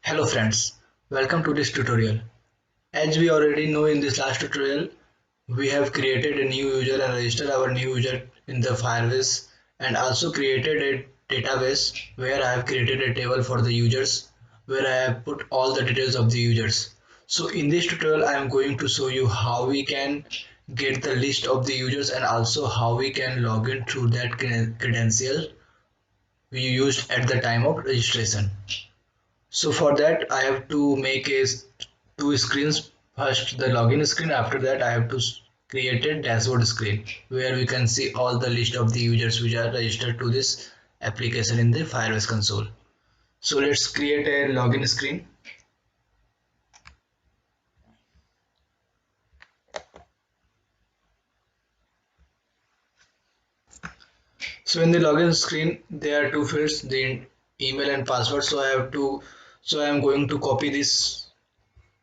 Hello friends, welcome to this tutorial. As we already know, in this last tutorial, we have created a new user and registered our new user in the Firebase and also created a database where I have created a table for the users where I have put all the details of the users. So in this tutorial, I am going to show you how we can get the list of the users and also how we can log in through that credential we used at the time of registration. So for that I have to make two screens. First the login screen, after that I have to create a dashboard screen where we can see all the list of the users which are registered to this application in the Firebase console. So let's create a login screen. So in the login screen there are two fields, the email and password. So I am going to copy this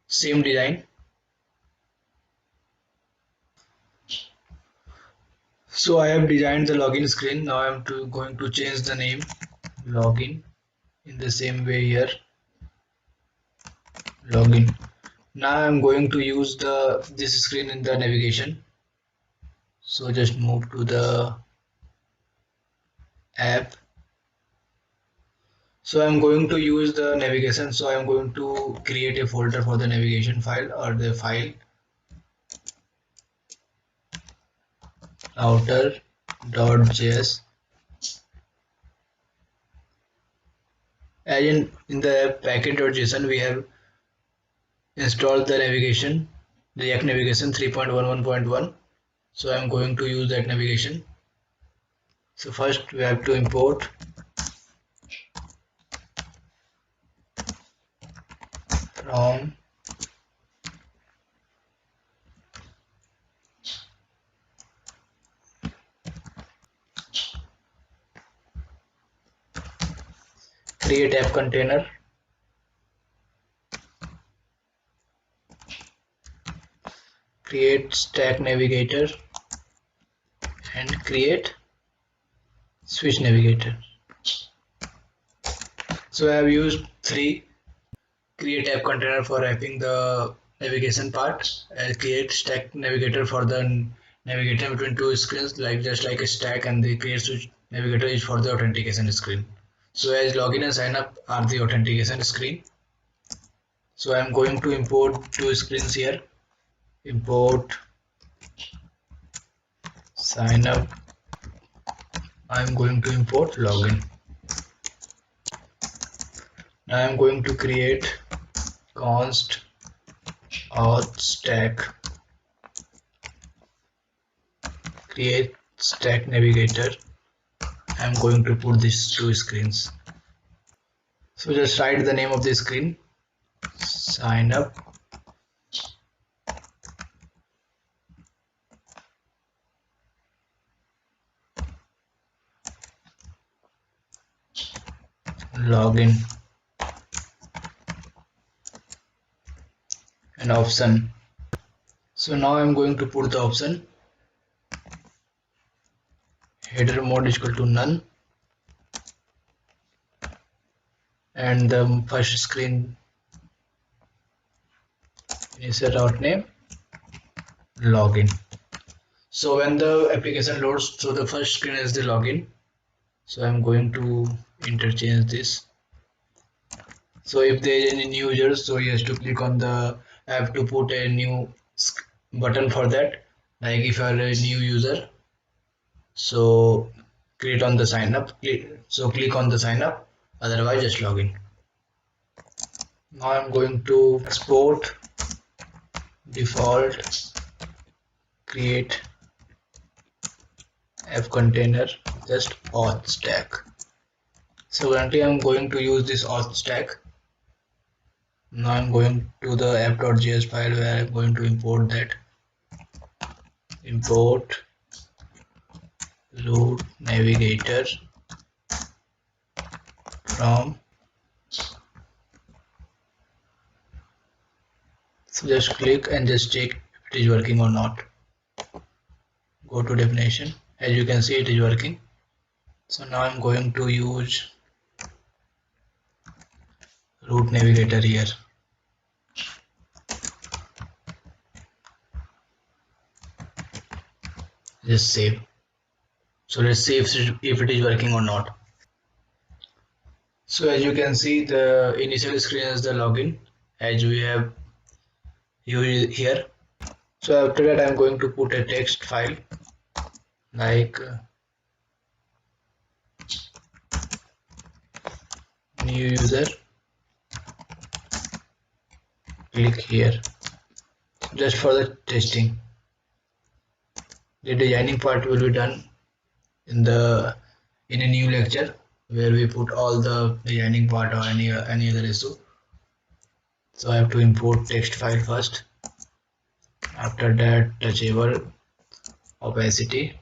same design. So I have designed the login screen. Now I am going to change the name login. In the same way here, login. Now I'm going to use this screen in the navigation. So just move to the app. So I'm going to use the navigation. So I'm going to create a folder for the navigation file or the file router.js. As in the app package.json, we have installed the navigation, React Navigation 3.11.1. So I'm going to use that navigation. So first we have to import from create app container, create stack navigator, and create switch navigator. So I have used three: create app container for wrapping the navigation part, and create stack navigator for the navigator between two screens, like just like a stack, and the create switch navigator is for the authentication screen. So as login and sign up are the authentication screen. So I am going to import two screens here. Import sign up. I am going to import login. Now I am going to create const auth stack, create stack navigator. I'm going to put these two screens. So just write the name of the screen, sign up, login, and option. So now I'm going to put the option header mode is equal to none, and the first screen initial route name login. So when the application loads, so the first screen is the login. So I'm going to interchange this. So if there is any new users, so he has to click on the, I have to put a new button for that. Like if you are a new user, so create on the sign up, click on the sign up, otherwise just login. Now I'm going to export default create app container just auth stack. So currently I'm going to use this auth stack. Now I'm going to the app.js file where I'm going to import that. Import root navigator from, so just click and just check if it is working or not. Go to definition. As you can see, it is working. So now I'm going to use root navigator here. Just save. So let's see if it is working or not. So as you can see, the initial screen is the login as we have used here. So after that I'm going to put a text file like new user, click here just for the testing. The designing part will be done in a new lecture where we put all the designing part or any other issue. So I have to import text file first. After that, touchable, opacity,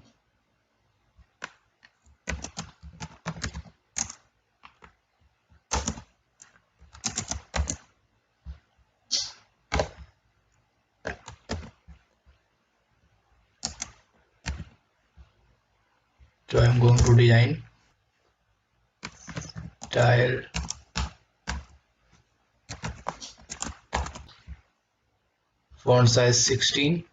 so I'm going to design style, font size 16,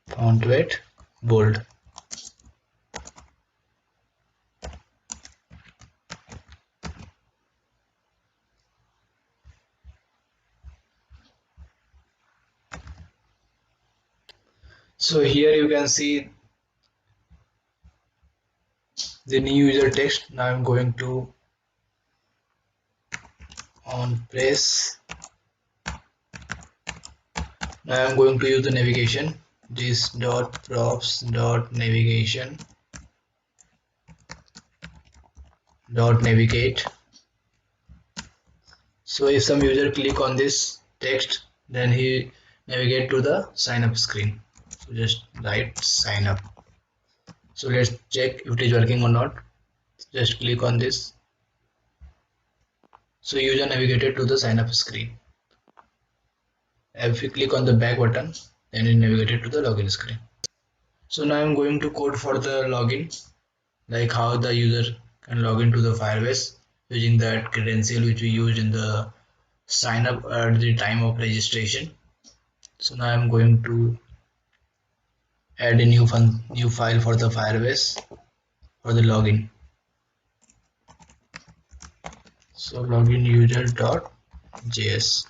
font weight bold. So here you can see the new user text. Now I'm going to on press. Now I'm going to use the navigation, this dot props dot navigation dot navigate. So if some user click on this text, then he navigate to the sign up screen. So just write sign up. So let's check if it is working or not. Just click on this. So user navigated to the sign up screen. If you click on the back button, then it navigated to the login screen. So now I'm going to code for the login, like how the user can log into the Firebase using that credential which we used in the sign up at the time of registration. So now I'm going to add a new file for the Firebase for the login. So login user.js.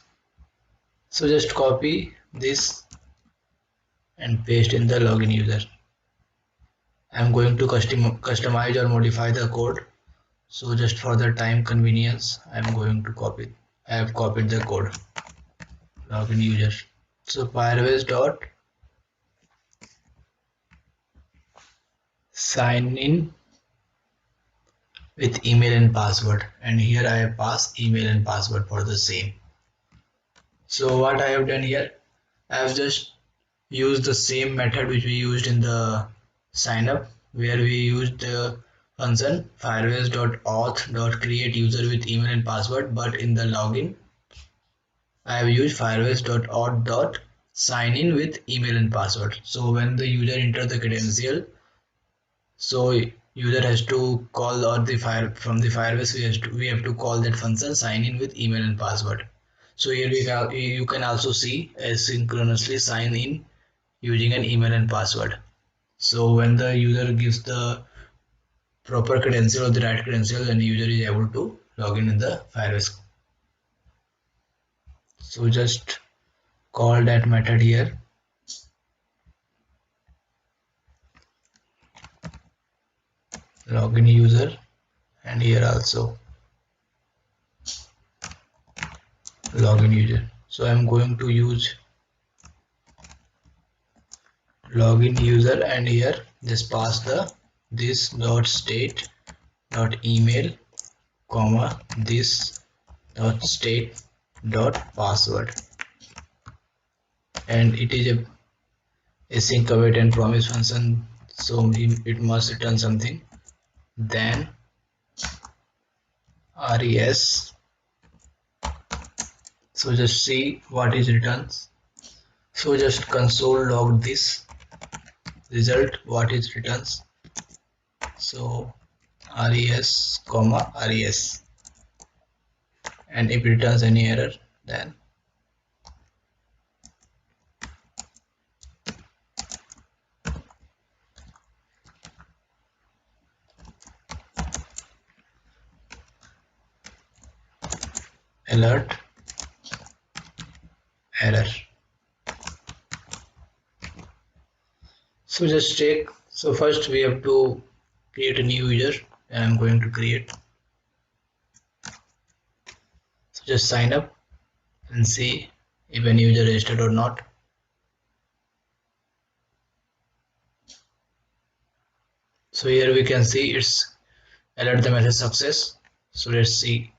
So just copy this and paste in the login user. I'm going to customize or modify the code. So just for the time convenience, I'm going to copy. I have copied the code. Login user. So Firebase dot sign in with email and password, and here I have passed email and password for the same. So what I have done here, I have just used the same method which we used in the sign up, where we used the function firebase.auth.create user with email and password, but in the login I have used firebase.auth.sign in with email and password. So when the user enter the credential, so user has to call, or from the Firebase we have to call that function sign in with email and password. So here you can also see asynchronously sign in using an email and password. So when the user gives the proper credential or the right credential, then the user is able to log in the Firebase. So just call that method here. Login user, and here also login user. So I'm going to use login user, and here just pass the this dot state dot email comma this dot state dot password, and it is a async await and promise function, so it must return something. Then res, so just see what is returns. So just console log this result what it returns. So res comma res, and if it returns any error, then alert error. So just check. So first we have to create a new user, and I'm going to create. So just sign up and see if any user registered or not. So here we can see it's alert the message success. So let's see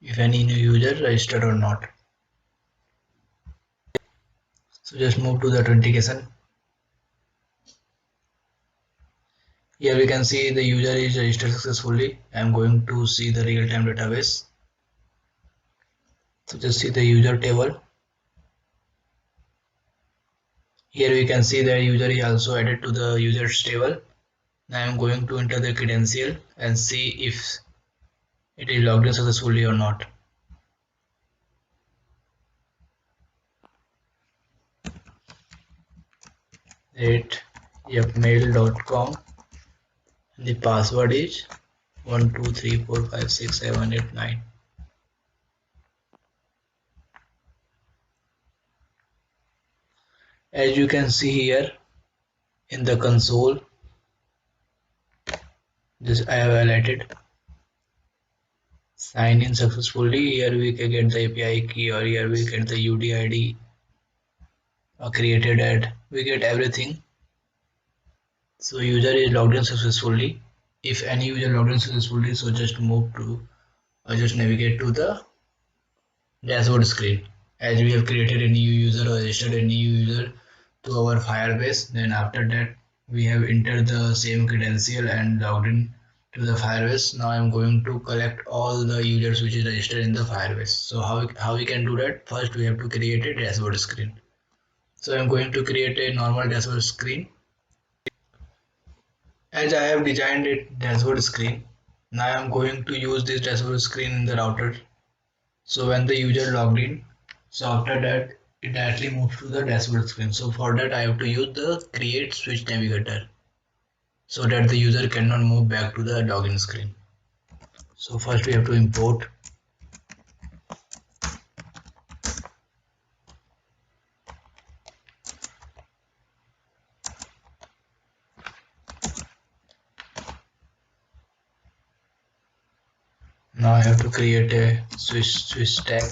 if any new user registered or not. So just move to the authentication. Here we can see the user is registered successfully. I am going to see the real-time database. So just see the user table. Here we can see the user is also added to the users table. Now I am going to enter the credential and see if it is logged in successfully or not. At yapmail.com. The password is 1234567889. As you can see here in the console, this I have highlighted sign in successfully. Here we can get the API key, or here we get the UDID created at, we get everything. So user is logged in successfully. If any user logged in successfully, so just move to or just navigate to the dashboard screen. As we have created a new user or registered a new user to our Firebase, then after that we have entered the same credential and logged in to the Firebase. Now I am going to collect all the users which is registered in the Firebase. So how we can do that? First we have to create a dashboard screen. So I am going to create a normal dashboard screen. As I have designed a dashboard screen, now I am going to use this dashboard screen in the router. So when the user logged in, so after that it directly moves to the dashboard screen. So for that I have to use the create switch navigator so that the user cannot move back to the login screen. So first we have to import. Now I have to create a switch tag.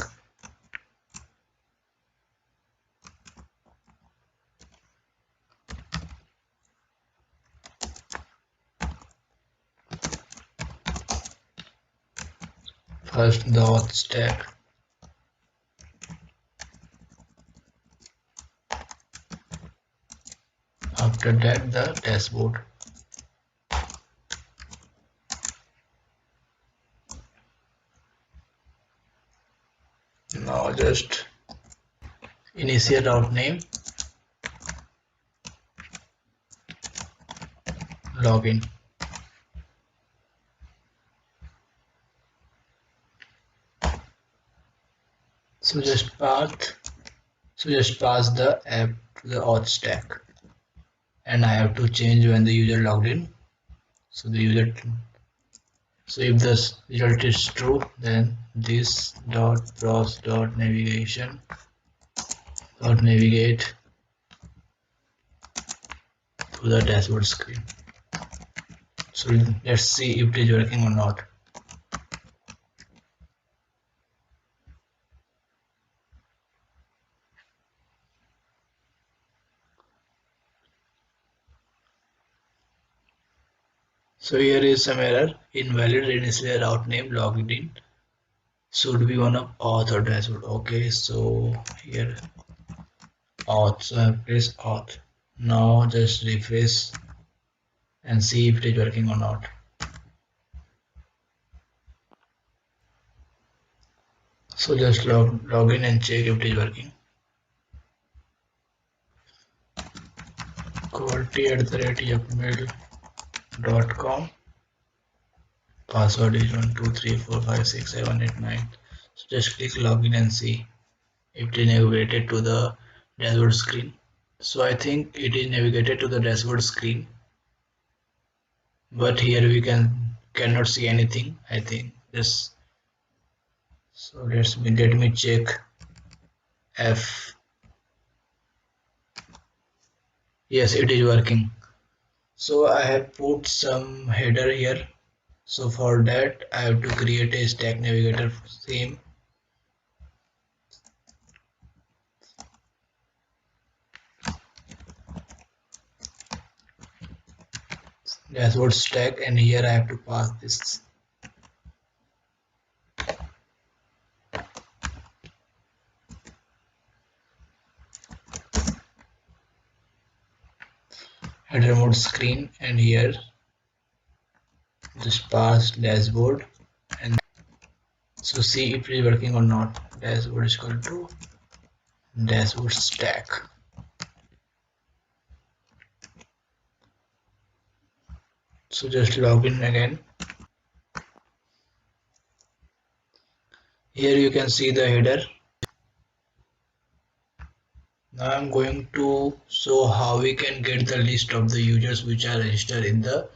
First the auth stack. After that the dashboard. Now just initial route name, login. So just pass the app to the auth stack, and I have to change when the user logged in. So if the result is true, then this dot browse dot navigation dot navigate to the dashboard screen. So let's see if it is working or not. So here is some error. Invalid initial route name logged in should be one of auth or dashboard. Okay, so here auth. So I press auth. Now just refresh and see if it is working or not. So just log in and check if it is working. quality@yapmail.com. password is 123456789. So just click login and see if it is navigated to the dashboard screen. So I think it is navigated to the dashboard screen, but here we cannot see anything. I think this. So let me check F. Yes, it is working. So I have put some header here. So for that I have to create a stack navigator theme. Dashboard stack, and here I have to pass this header mode screen, and here just pass dashboard, and so see if it is working or not. Dashboard is equal to dashboard stack. So just log in again. Here you can see the header. Now I'm going to show how we can get the list of the users which are registered in the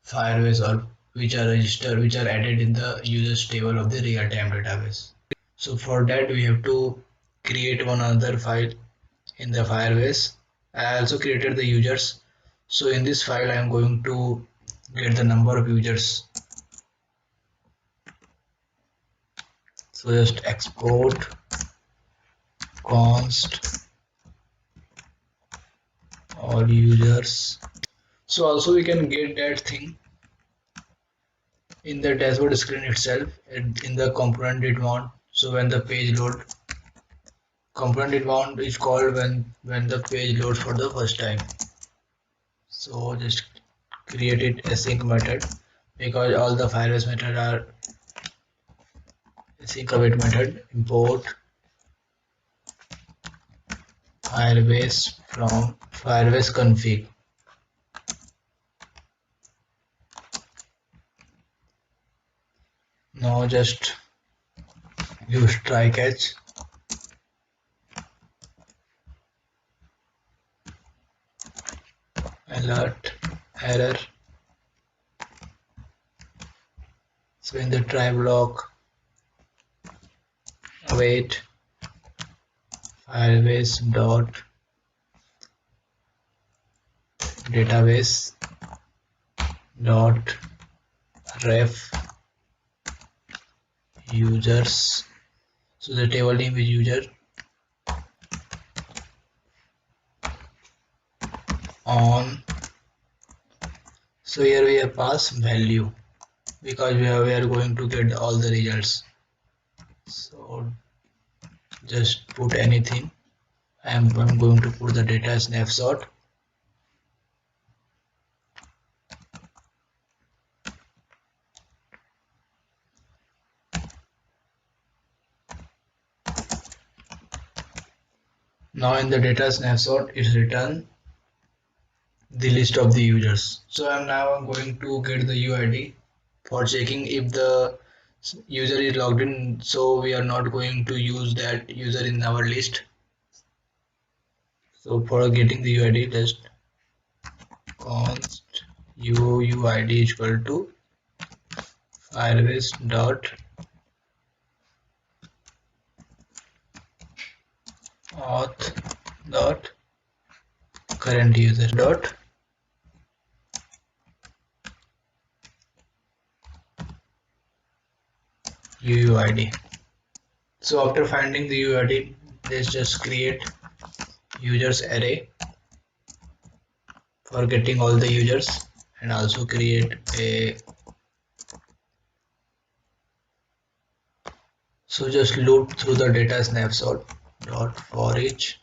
Firebase, or which are added in the users table of the real-time database. So for that we have to create one other file in the Firebase. I also created the users. So in this file I am going to get the number of users. So just export const all users. So also we can get that thing in the dashboard screen itself, in the component it want. So when the page load, component it want is called when the page loads for the first time. So just create it async method, because all the Firebase method are async await method. Import Firebase from Firebase config. Now just use try catch. Alert error. So in the try block, await Firebase dot database dot ref users. So the table name is user on. So here we have pass value, because we are going to get all the results. So just put anything. I'm going to put the data snapshot. Now in the data snapshot is written the list of the users. So I'm going to get the UID for checking if the user is logged in. So we are not going to use that user in our list. So for getting the UID, just const UID is equal to Firebase dot auth dot current user dot UUID. So after finding the UUID, let's just create users array for getting all the users, and also create a, so just loop through the data snapshot dot for each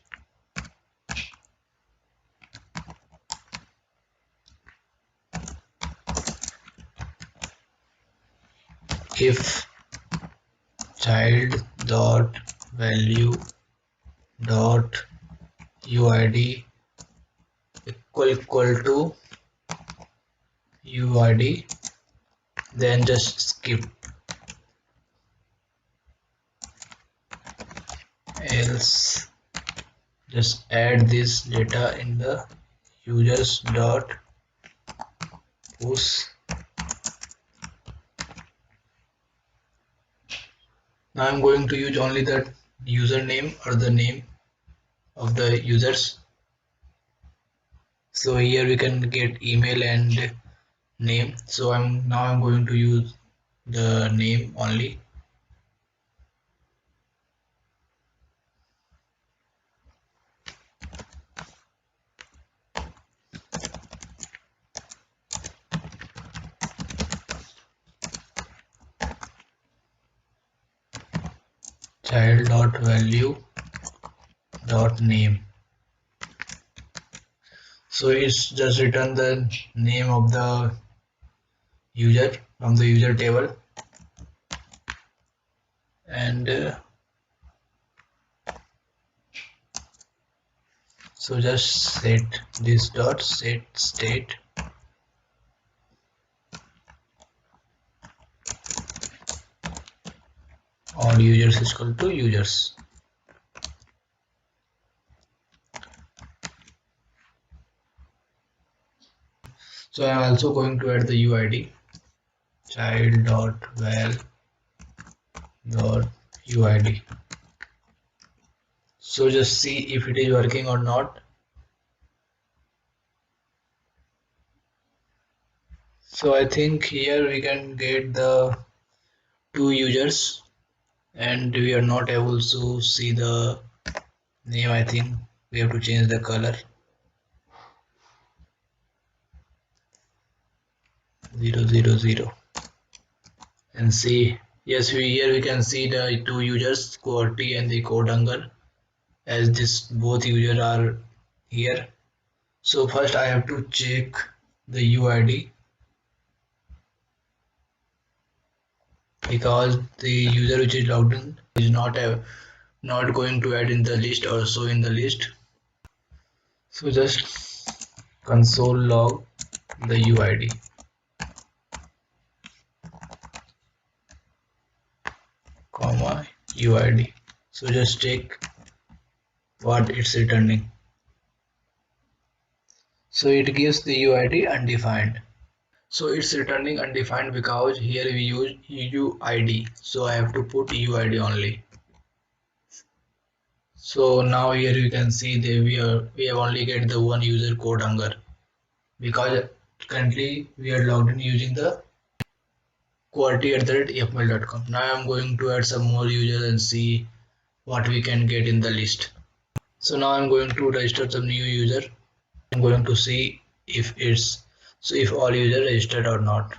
if child dot value dot UID equal to UID then just skip, else just add this data in the users dot push. Now I'm going to use only the username or the name of the users. So here we can get email and name. So I'm going to use the name only. Child dot value dot name. So it's just return the name of the user from the user table, and so just set this dot set state all users is equal to users. So I'm also going to add the UID, child dot val dot UID. So just see if it is working or not. So I think here we can get the two users and we are not able to see the name. I think we have to change the color 000 and see. Yes, here we can see the two users, QWERTY and the CodeHunger, as this both users are here. So first I have to check the UID, because the user which is logged in is not going to add in the list or show in the list. So just console log the UID, comma UID. So just check what it's returning. So it gives the UID undefined. So it's returning undefined because here we use UID. So I have to put UID only. So now here you can see that we have only get the one user CodeHunger, because currently we are logged in using the QWERTY@fmail.com. Now I'm going to add some more users and see what we can get in the list. So now I'm going to register some new user. I'm going to see if all users registered or not.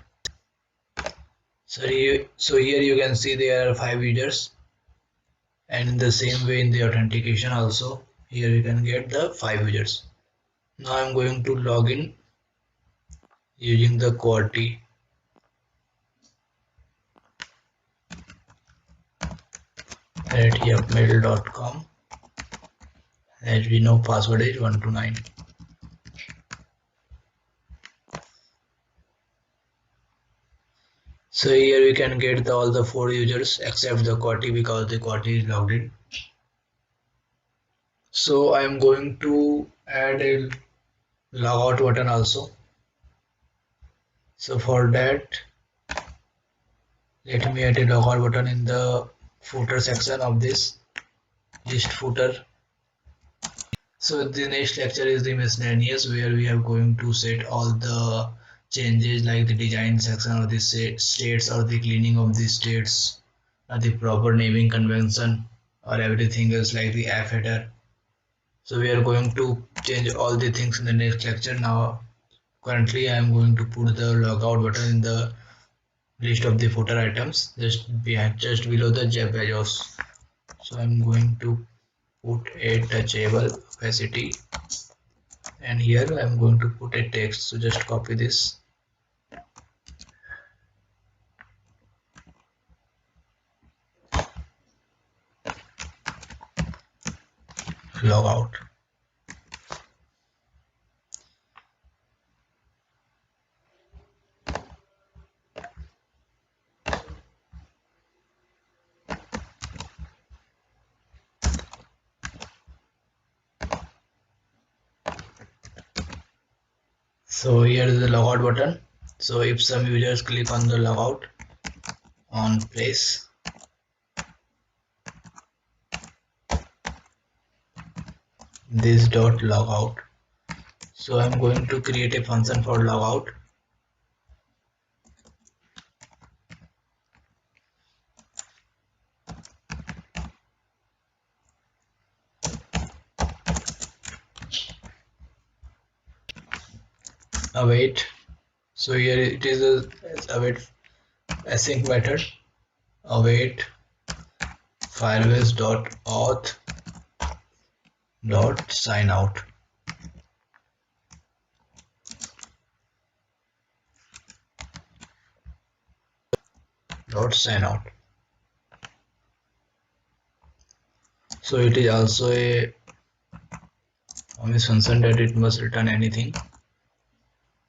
So here you can see there are 5 users, and in the same way in the authentication also here you can get the 5 users. Now I'm going to log in using the QWERTY at yahoo.com. As we know, password is 129. So here we can get all the 4 users except the QWERTY, because the QWERTY is logged in. So I am going to add a logout button also. So for that, let me add a logout button in the footer section of this list footer. So the next lecture is the miscellaneous, where we are going to set all the changes like the design section or the states or the cleaning of the states or the proper naming convention or everything else like the app header. So we are going to change all the things in the next lecture. Now currently I am going to put the logout button in the list of the footer items just below the pages. So I'm going to put a touchable opacity, and here I'm going to put a text. So just copy this, logout. So here is the logout button. So if some users click on the logout on place, this dot logout. So I'm going to create a function for logout. Await. So here it is a await async method. Await firebase dot auth dot sign out dot sign out. So it is also a function that it must return anything.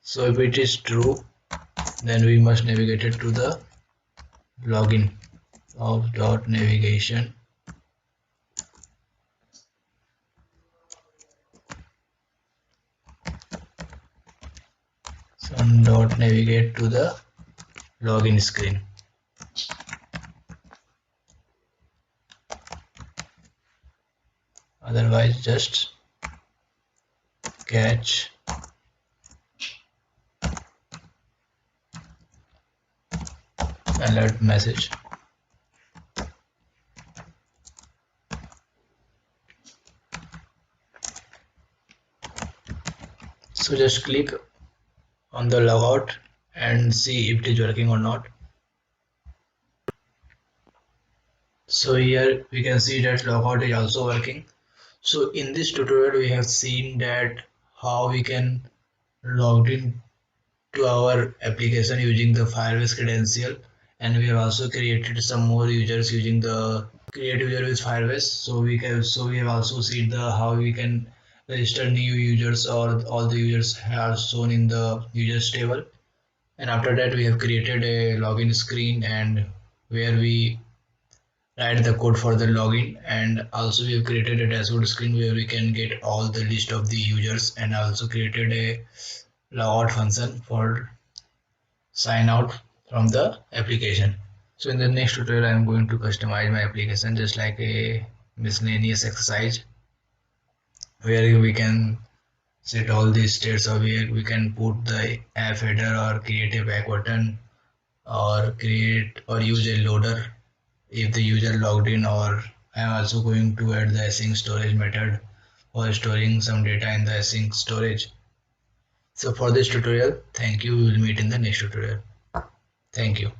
So if it is true, then we must navigate it to the login of dot navigation. Some dot navigate to the login screen. Otherwise, just catch alert message. So just click on the logout and see if it is working or not. So here we can see that logout is also working. So in this tutorial we have seen that how we can log in to our application using the Firebase credential, and we have also created some more users using the create user with Firebase. So we have also seen the how we can register new users, or all the users are shown in the users table. And after that we have created a login screen, and where we write the code for the login, and also we have created a dashboard screen where we can get all the list of the users, and also created a logout function for sign out from the application. So in the next tutorial I am going to customize my application just like a miscellaneous exercise, where we can set all these states, or where we can put the app header or create a back button or create or use a loader if the user logged in, or I am also going to add the async storage method for storing some data in the async storage. So for this tutorial, thank you. We will meet in the next tutorial. Thank you.